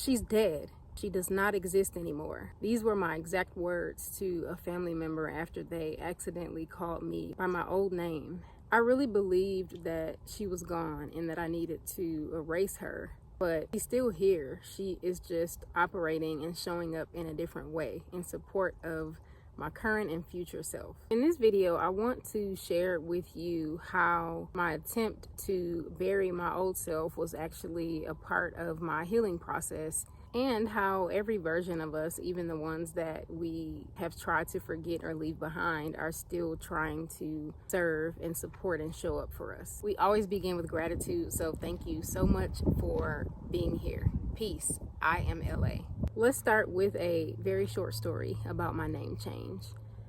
she's dead. She does not exist anymore. These were my exact words to a family member after they accidentally called me by my old name. I really believed that she was gone and that I needed to erase her. But she's still here. She is just operating and showing up in a different way in support of my current and future self. In this video, I want to share with you how my attempt to bury my old self was actually a part of my healing process, and how every version of us, even the ones that we have tried to forget or leave behind, are still trying to serve and support and show up for us. We always begin with gratitude, so thank you so much for being here. Peace. I am LA. Let's start with a very short story about my name change.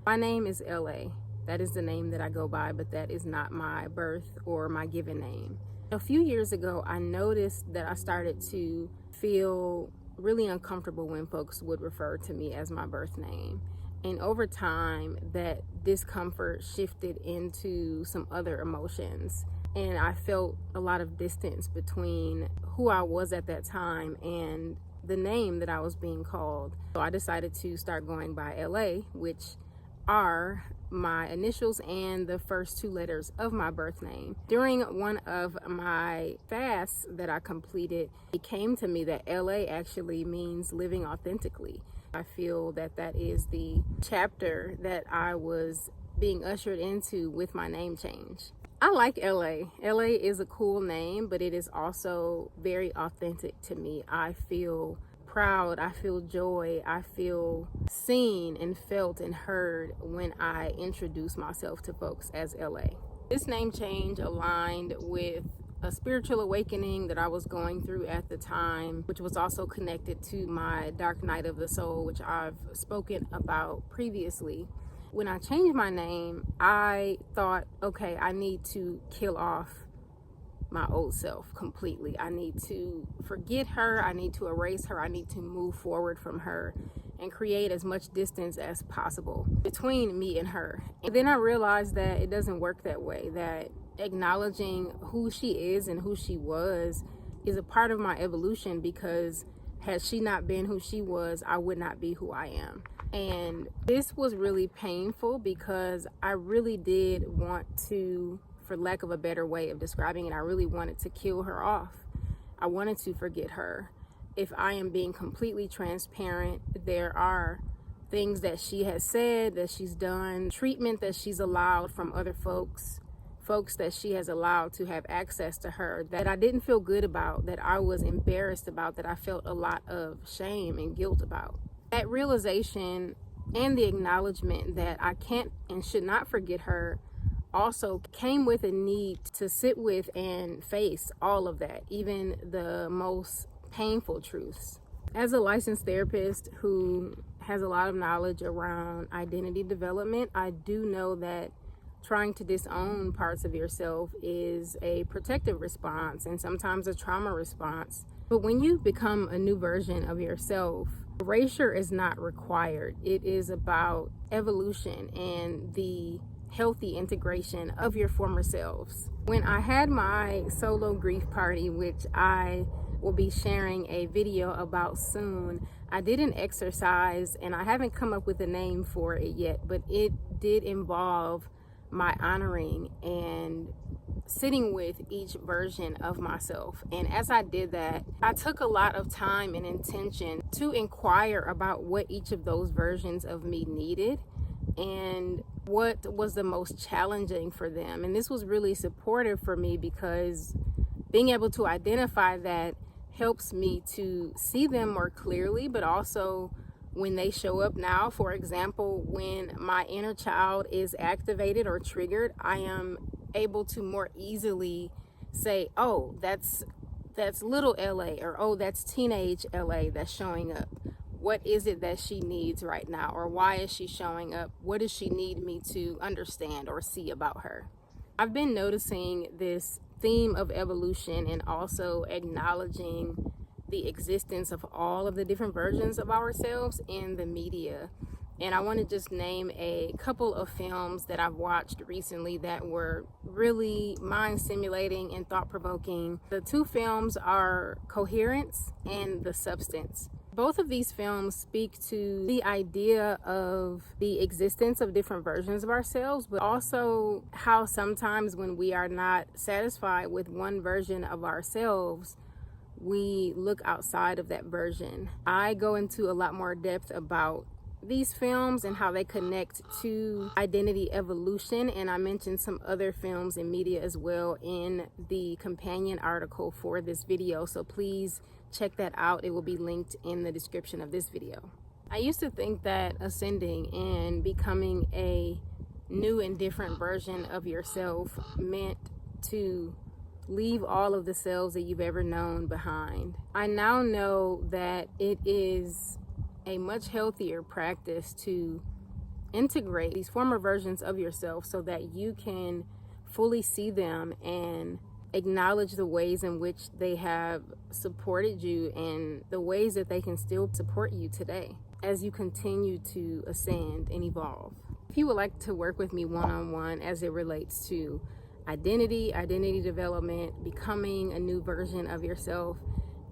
My name is LA. That is the name that I go by, but that is not my birth or my given name. A few years ago, I noticed that I started to feel really uncomfortable when folks would refer to me as my birth name. And over time, that discomfort shifted into some other emotions. And I felt a lot of distance between who I was at that time and the name that I was being called. So I decided to start going by LA, which are my initials and the first two letters of my birth name. During one of my fasts that I completed, it came to me that LA actually means living authentically. I feel that that is the chapter that I was being ushered into with my name change. I like LA. LA is a cool name, but it is also very authentic to me. I feel proud, I feel joy, I feel seen and felt and heard when I introduce myself to folks as LA. This name change aligned with a spiritual awakening that I was going through at the time, which was also connected to my dark night of the soul, which I've spoken about previously. When I changed my name, I thought, okay, I need to kill off my old self completely. I need to forget her. I need to erase her. I need to move forward from her and create as much distance as possible between me and her. And then I realized that it doesn't work that way, that acknowledging who she is and who she was is a part of my evolution, because had she not been who she was, I would not be who I am. And this was really painful because I really did want to, for lack of a better way of describing it, I really wanted to kill her off. I wanted to forget her. If I am being completely transparent, there are things that she has said, that she's done, treatment that she's allowed from other folks that she has allowed to have access to her, that I didn't feel good about, that I was embarrassed about, that I felt a lot of shame and guilt about. That realization and the acknowledgement that I can't and should not forget her also came with a need to sit with and face all of that, even the most painful truths. As a licensed therapist who has a lot of knowledge around identity development, I do know that trying to disown parts of yourself is a protective response and sometimes a trauma response. But when you become a new version of yourself, erasure is not required. It is about evolution and the healthy integration of your former selves. When I had my solo grief party, which I will be sharing a video about soon, I did an exercise, and I haven't come up with a name for it yet, but it did involve my honoring and sitting with each version of myself. And as I did that, I took a lot of time and intention to inquire about what each of those versions of me needed and what was the most challenging for them. And this was really supportive for me, because being able to identify that helps me to see them more clearly, but also when they show up now. For example, when my inner child is activated or triggered, I am able to more easily say, oh, that's little LA, or oh, that's teenage LA that's showing up. What is it that she needs right now? Or why is she showing up? What does she need me to understand or see about her? I've been noticing this theme of evolution and also acknowledging the existence of all of the different versions of ourselves in the media. And I want to just name a couple of films that I've watched recently that were really mind-stimulating and thought-provoking. The two films are Coherence and The Substance. Both of these films speak to the idea of the existence of different versions of ourselves, but also how sometimes when we are not satisfied with one version of ourselves, we look outside of that version. I go into a lot more depth about these films and how they connect to identity evolution, and I mentioned some other films and media as well in the companion article for this video, so please check that out. It will be linked in the description of this video. I used to think that ascending and becoming a new and different version of yourself meant to leave all of the selves that you've ever known behind. I now know that it is a much healthier practice to integrate these former versions of yourself so that you can fully see them and acknowledge the ways in which they have supported you and the ways that they can still support you today as you continue to ascend and evolve. If you would like to work with me one-on-one as it relates to identity development, becoming a new version of yourself,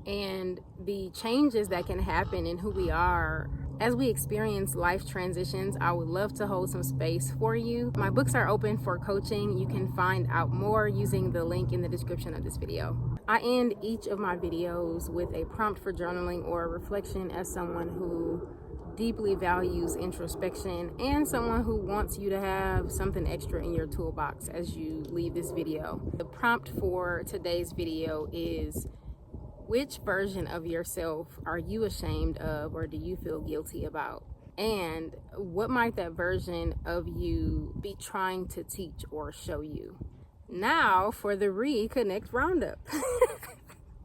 and the changes that can happen in who we are as we experience life transitions, I would love to hold some space for you. My books are open for coaching. You can find out more using the link in the description of this video. I end each of my videos with a prompt for journaling or a reflection as someone who deeply values introspection and someone who wants you to have something extra in your toolbox as you leave this video. The prompt for today's video is: which version of yourself are you ashamed of or do you feel guilty about? And what might that version of you be trying to teach or show you? Now for the RECONNECT roundup.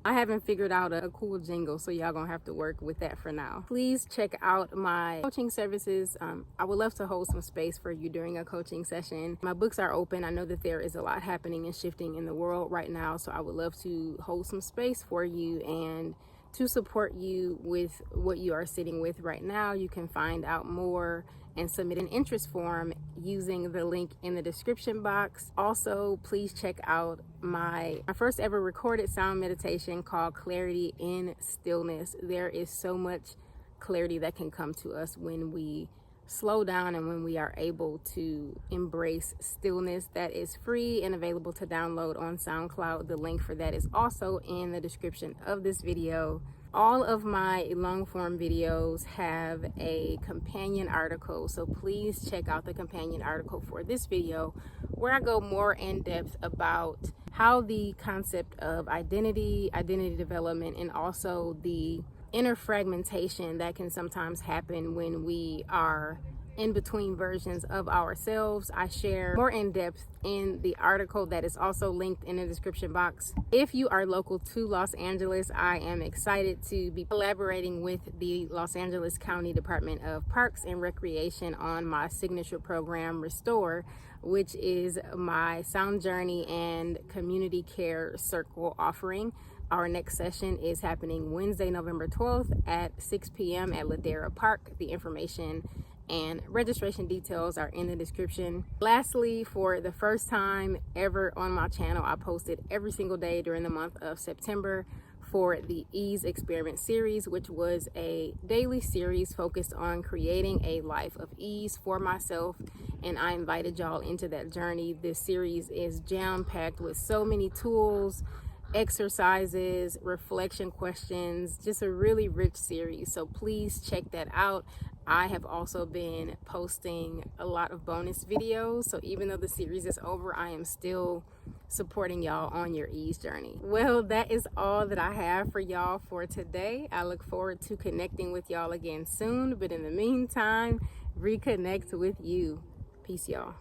I haven't figured out a cool jingle, so y'all gonna have to work with that for now. Please check out my coaching services. I would love to hold some space for you during a coaching session. My books are open. I know that there is a lot happening and shifting in the world right now, so I would love to hold some space for you and to support you with what you are sitting with right now. You can find out more and submit an interest form using the link in the description box. Also, please check out my first ever recorded sound meditation called Clarity in Stillness. There is so much clarity that can come to us when we slow down and when we are able to embrace stillness. That is free and available to download on SoundCloud. The link for that is also in the description of this video. All of my long form videos have a companion article, so please check out the companion article for this video where I go more in depth about how the concept of identity development, and also the inner fragmentation that can sometimes happen when we are in between versions of ourselves. I share more in depth in the article that is also linked in the description box. If you are local to Los Angeles, I am excited to be collaborating with the Los Angeles County Department of Parks and Recreation on my signature program, Restore, which is my sound journey and community care circle offering. Our next session is happening Wednesday, November 12th at 6 p.m. at Ladera Park. The information and registration details are in the description. Lastly, for the first time ever on my channel, I posted every single day during the month of September for the Ease Experiment series, which was a daily series focused on creating a life of ease for myself, and I invited y'all into that journey. This series is jam-packed with so many tools, exercises, reflection questions, just a really rich series, so please check that out. I have also been posting a lot of bonus videos, so even though the series is over, I am still supporting y'all on your ease journey. Well, that is all that I have for y'all for today. I look forward to connecting with y'all again soon, but in the meantime, reconnect with you. Peace, y'all.